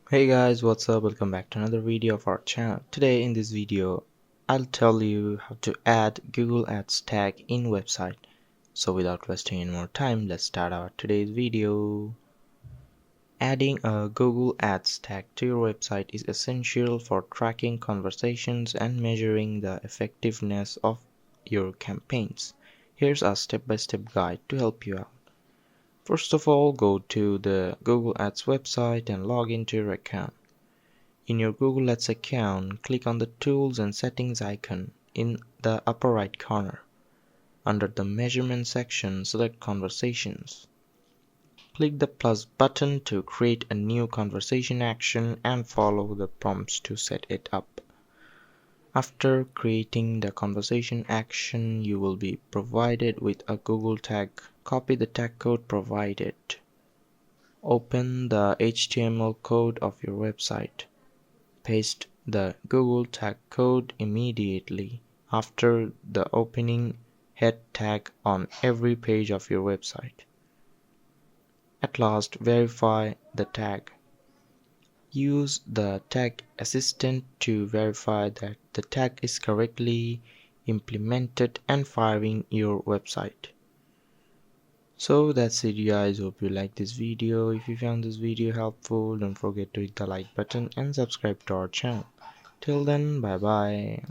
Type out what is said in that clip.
Hey guys, what's up? Welcome back to another video of our channel. Today in this video, I'll tell you how to add Google Ads tag in website. So without wasting any more time, let's start our today's video. Adding a Google Ads tag to your website is essential for tracking conversations and measuring the effectiveness of your campaigns. Here's a step-by-step guide to help you out. First of all, go to the Google Ads website and log into your account. In your Google Ads account, click on the Tools and Settings icon in the upper right corner. Under the Measurement section, select Conversations. Click the plus button to create a new conversation action and follow the prompts to set it up. After creating the conversation action, you will be provided with a Google tag. Copy the tag code provided. Open the HTML code of your website. Paste the Google tag code immediately after the opening head tag on every page of your website. At last, verify the tag. Use the tag assistant to verify that the tag is correctly implemented and firing your website. So that's it guys, hope you like this video. If you found this video helpful, don't forget to hit the like button and subscribe to our channel. Till then, bye bye.